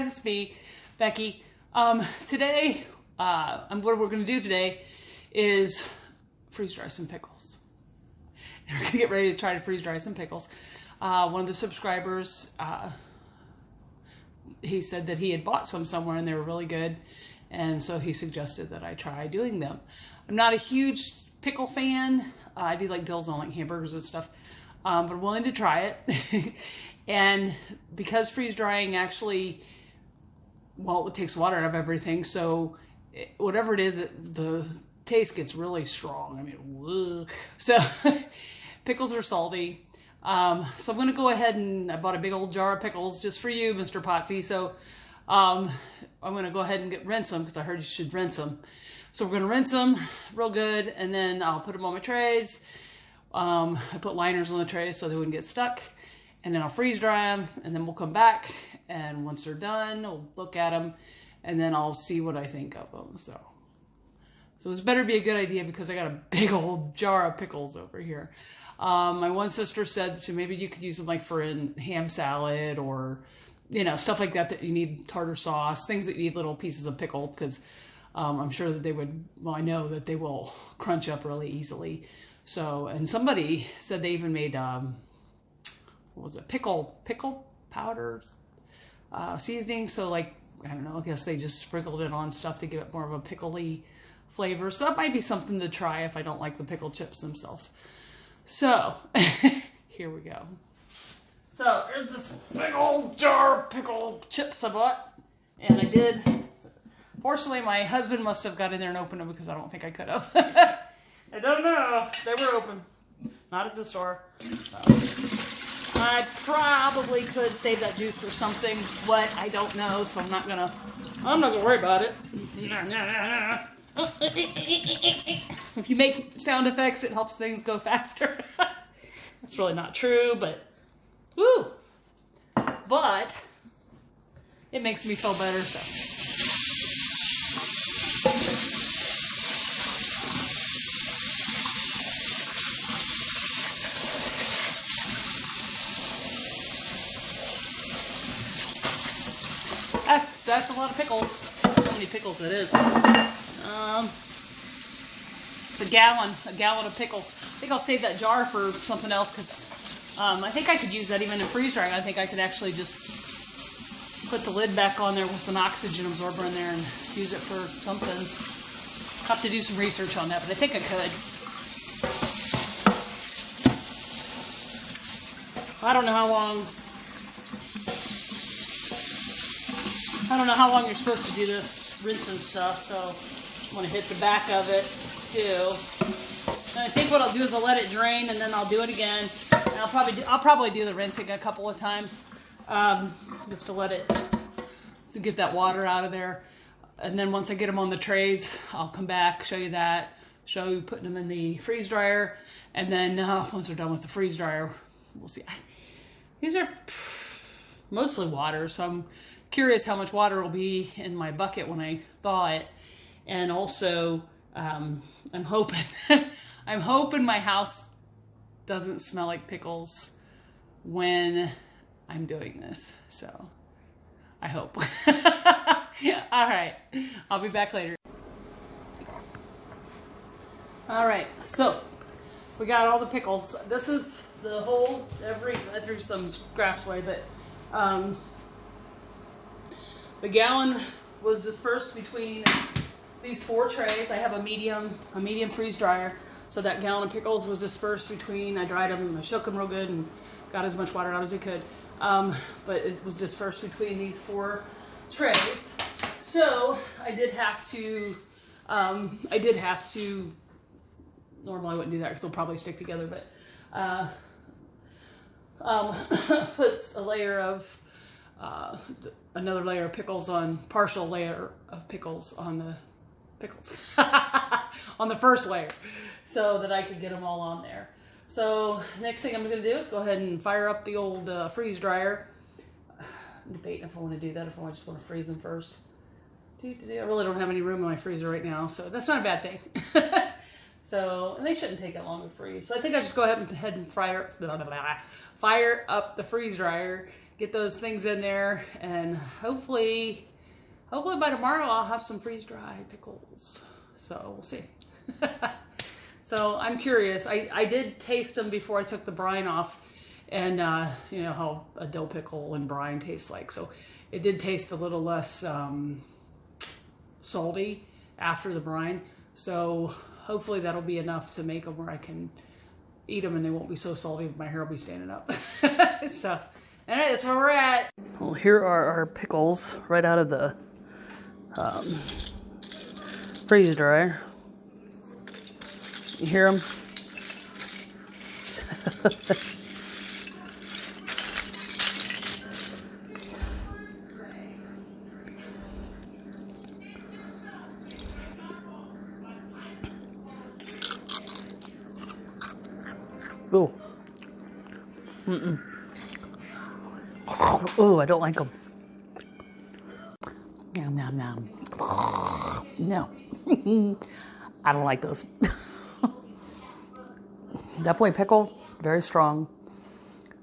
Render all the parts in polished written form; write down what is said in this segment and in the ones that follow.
It's me, Becky. Today, what we're going to do today is freeze dry some pickles. And we're going to get ready to try to freeze dry some pickles. One of the subscribers, he said that he had bought some somewhere and they were really good. And so he suggested that I try doing them. I'm not a huge pickle fan. I do like dills on like hamburgers and stuff. But I'm willing to try it. And because freeze drying actually, well, it takes water out of everything. So whatever it is, the taste gets really strong. I mean, woo. So pickles are salty. So I'm going to go ahead and I bought a big old jar of pickles just for you, Mr. Potsy. So I'm going to go ahead and rinse them because I heard you should rinse them. So we're going to rinse them real good, and then I'll put them on my trays. I put liners on the trays so they wouldn't get stuck, and then I'll freeze dry them, and then we'll come back, and once they're done, we'll look at them, and then I'll see what I think of them. So this better be a good idea because I got a big old jar of pickles over here. My one sister said so maybe you could use them like for a ham salad or, you know, stuff like that you need tartar sauce, things that you need little pieces of pickle because I'm sure that they would, well, I know that they will crunch up really easily. So, and somebody said they even made, what was it, pickle powder seasoning. So like, I don't know, I guess they just sprinkled it on stuff to give it more of a pickly flavor. So that might be something to try if I don't like the pickle chips themselves. So, here we go. So, there's this big old jar of pickle chips I bought. And I did. Fortunately, my husband must have got in there and opened them because I don't think I could have. I don't know. They were open. Not at the store. So, I probably could save that juice for something. What? I don't know. So I'm not gonna worry about it. If you make sound effects, it helps things go faster. That's really not true, but woo! But it makes me feel better. So. That's a lot of pickles. How many pickles it is? It's a gallon of pickles. I think I'll save that jar for something else because I think I could use that even in freeze drying. I think I could actually just put the lid back on there with an oxygen absorber in there and use it for something. Have to do some research on that, but I think I could. I don't know how long you're supposed to do this rinsing stuff, so I'm going to hit the back of it too. And I think what I'll do is I'll let it drain and then I'll do it again. And I'll probably do the rinsing a couple of times just to get that water out of there. And then once I get them on the trays, I'll come back, show you putting them in the freeze dryer. And then once they're done with the freeze dryer, we'll see. These are mostly water, so I'm curious how much water will be in my bucket when I thaw it. And also, I'm hoping my house doesn't smell like pickles when I'm doing this. So, I hope. All right, I'll be back later. All right, so we got all the pickles. This is the whole, I threw some scraps away, but the gallon was dispersed between these 4 trays. I have a medium freeze dryer, so that gallon of pickles was dispersed between. I dried them, I shook them real good, and got as much water out as I could. But it was dispersed between these 4 trays. So I did have to. Normally I wouldn't do that because they'll probably stick together, but puts a layer of. Another layer of pickles on, partial layer of pickles on the pickles on the first layer so that I could get them all on there. So next thing I'm going to do is go ahead and fire up the old freeze dryer. I'm debating if I want to do that, if I just want to freeze them first. I really don't have any room in my freezer right now, so that's not a bad thing. So, and they shouldn't take that long to freeze. So I think I just go ahead and fire up the freeze dryer get those things in there, and hopefully by tomorrow I'll have some freeze-dried pickles. So we'll see. So I'm curious. I did taste them before I took the brine off, and you know how a dill pickle and brine tastes like. So it did taste a little less salty after the brine. So hopefully that'll be enough to make them where I can eat them and they won't be so salty, my hair will be standing up. So anyway, that's where we're at. Well, here are our pickles right out of the freeze dryer. You hear them? Ooh. Ooh, I don't like them. Nom, nom, nom. No. I don't like those. Definitely pickle, very strong.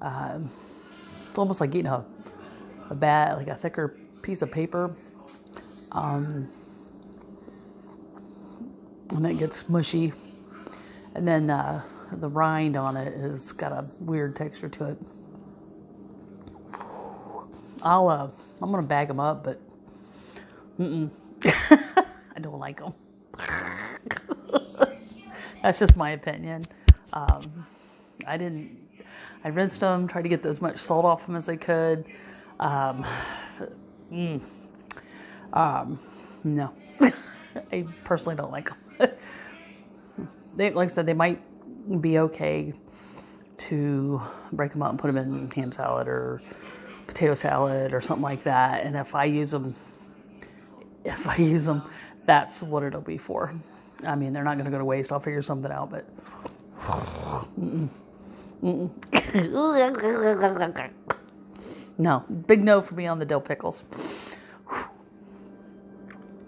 It's almost like eating a bad, like a thicker piece of paper. And it gets mushy. And then the rind on it has got a weird texture to it. I'm gonna bag them up, but I don't like them. That's just my opinion. I rinsed them, tried to get as much salt off them as I could. No, I personally don't like them. Like I said, they might be okay to break them up and put them in ham salad or potato salad or something like that. And if I use them, that's what it'll be for. I mean, they're not going to go to waste. I'll figure something out, but no, big no for me on the dill pickles.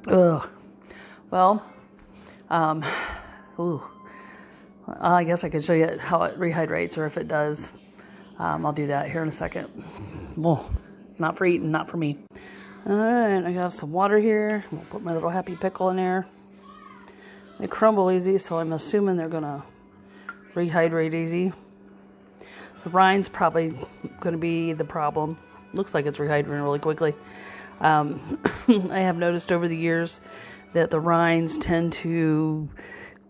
Ugh. Well, I guess I could show you how it rehydrates, or if it does. I'll do that here in a second. Well, not for eating, not for me. All right, I got some water here. I'll put my little happy pickle in there. They crumble easy, so I'm assuming they're gonna rehydrate easy. The rind's probably gonna be the problem. Looks like it's rehydrating really quickly. I have noticed over the years that the rinds tend to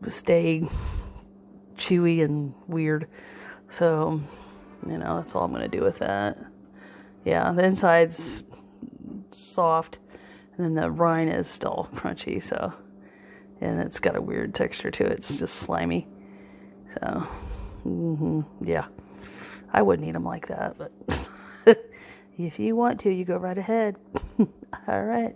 stay chewy and weird. So, that's all I'm going to do with that. Yeah, the inside's soft, and then the rind is still crunchy, so, and it's got a weird texture to it. It's just slimy. So, yeah, I wouldn't eat them like that, but if you want to, you go right ahead. All right.